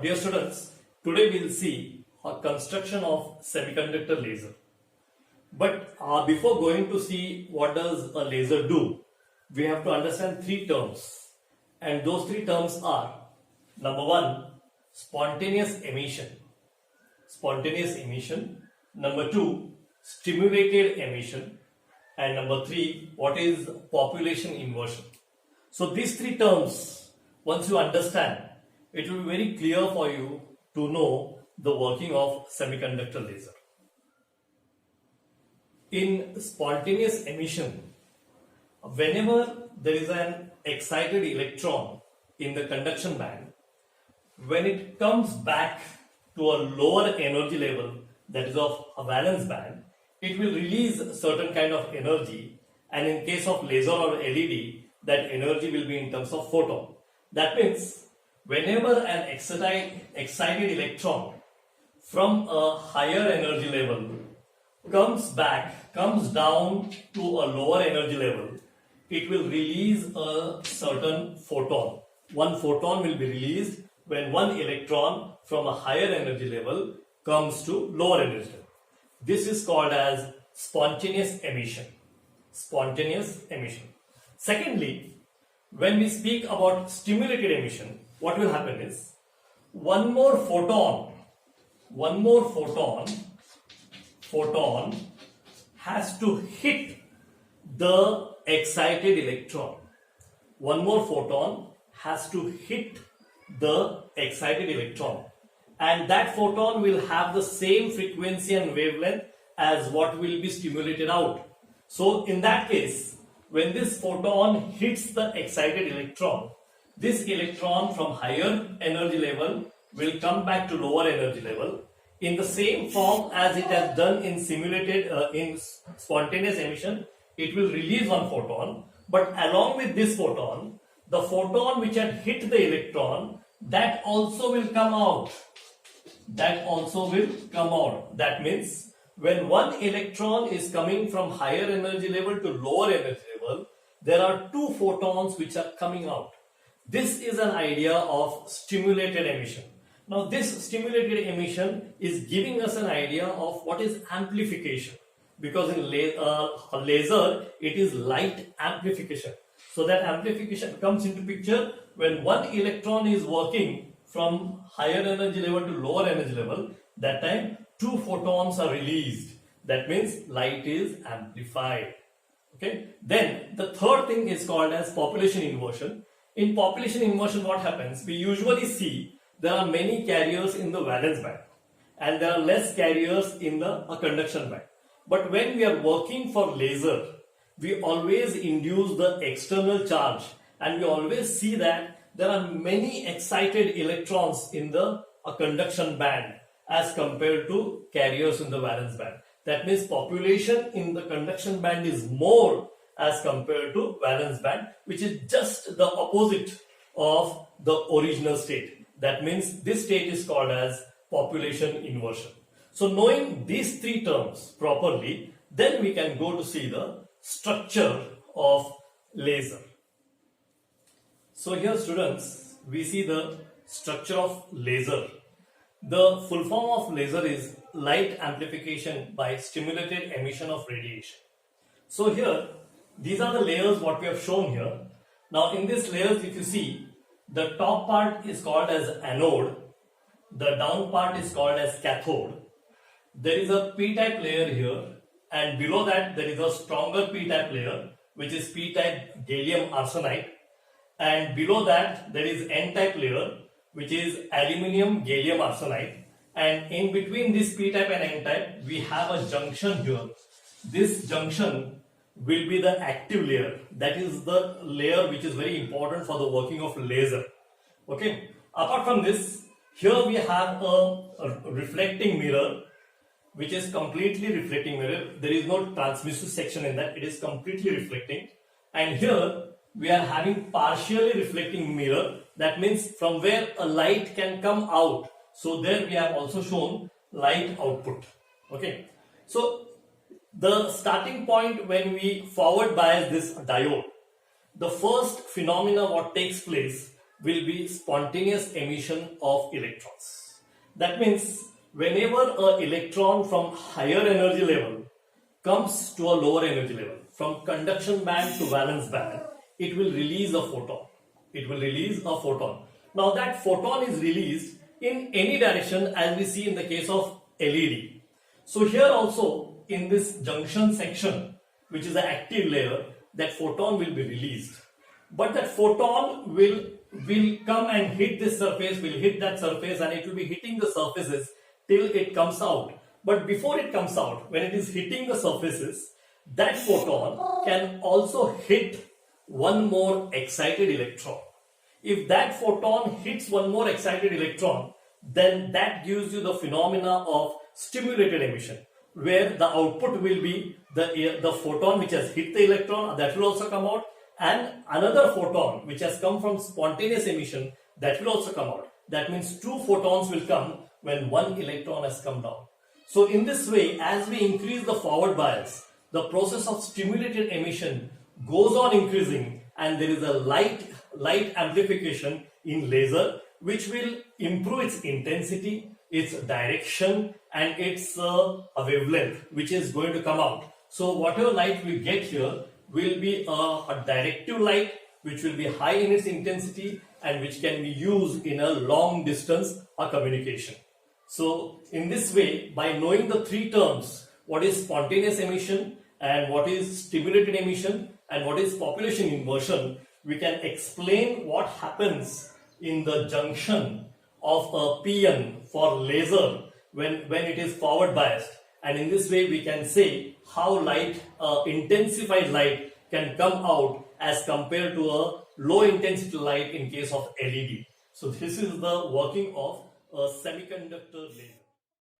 Dear students, today we will see a construction of semiconductor laser. But before going to see what does a laser do, we have to understand three terms. And those three terms are, number one, spontaneous emission. Spontaneous emission. Number two, stimulated emission. And number three, what is population inversion. So these three terms, once you understand, it will be very clear for you to know the working of semiconductor laser. In spontaneous emission, whenever there is an excited electron in the conduction band, when it comes back to a lower energy level, that is of a valence band, it will release a certain kind of energy, and in case of laser or LED, that energy will be in terms of photon. That means whenever an excited electron from a higher energy level comes down to a lower energy level, it will release a certain photon. One photon will be released when one electron from a higher energy level comes to lower energy level. This is called as spontaneous emission. Spontaneous emission. Secondly, when we speak about stimulated emission, what will happen is one more photon has to hit the excited electron. One more photon has to hit the excited electron, and that photon will have the same frequency and wavelength as what will be stimulated out. So in that case, when this photon hits the excited electron, this electron from higher energy level will come back to lower energy level in the same form as it has done in in spontaneous emission. It will release one photon, but along with this photon, the photon which had hit the electron, that also will come out. That means when one electron is coming from higher energy level to lower energy level, there are two photons which are coming out. This is an idea of stimulated emission. Now this stimulated emission is giving us an idea of what is amplification, because in laser it is light amplification. So that amplification comes into picture when one electron is working from higher energy level to lower energy level. That time two photons are released. That means light is amplified. Okay. Then the third thing is called as population inversion. In population inversion, what happens? We usually see there are many carriers in the valence band and there are less carriers in the conduction band. But when we are working for laser, we always induce the external charge, and we always see that there are many excited electrons in the conduction band as compared to carriers in the valence band. That means population in the conduction band is more as compared to valence band, which is just the opposite of the original state. That means this state is called as population inversion. So knowing these three terms properly, then we can go to see the structure of laser. So here students, we see the structure of laser. The full form of laser is light amplification by stimulated emission of radiation. So here, these are the layers what we have shown here. Now in these layers, if you see, the top part is called as anode, the down part is called as cathode. There is a p-type layer here, and below that there is a stronger p-type layer, which is p-type gallium arsenide, and below that there is n-type layer, which is aluminium gallium arsenide, and in between this p-type and n-type we have a junction here. This junction will be the active layer. That is the layer which is very important for the working of laser. Okay. Apart from this, here we have a reflecting mirror, which is completely reflecting mirror. There is no transmissive section in that. It is completely reflecting. And here we are having partially reflecting mirror. That means from where a light can come out. So there we have also shown light output. Okay. So the starting point when we forward bias this diode, the first phenomena what takes place, will be spontaneous emission of electrons. That means whenever an electron from higher energy level comes to a lower energy level, from conduction band to valence band, it will release a photon. It will release a photon. Now that photon is released in any direction, as we see in the case of LED. So here also in this junction section, which is the active layer, that photon will be released. But that photon will come and hit this surface, will hit that surface, and it will be hitting the surfaces till it comes out. But before it comes out, when it is hitting the surfaces, that photon can also hit one more excited electron. If that photon hits one more excited electron, then that gives you the phenomena of stimulated emission, where the output will be the photon which has hit the electron, that will also come out, and another photon which has come from spontaneous emission, that will also come out. That means two photons will come when one electron has come down. So in this way, as we increase the forward bias, the process of stimulated emission goes on increasing, and there is a light amplification in laser, which will improve its intensity, its direction, and its wavelength, which is going to come out. So whatever light we get here will be a directive light, which will be high in its intensity and which can be used in a long distance communication. So in this way, by knowing the three terms, what is spontaneous emission and what is stimulated emission and what is population inversion, we can explain what happens in the junction of a PN for laser when it is forward biased. And in this way, we can say how intensified light can come out as compared to a low intensity light in case of LED. So this is the working of a semiconductor laser.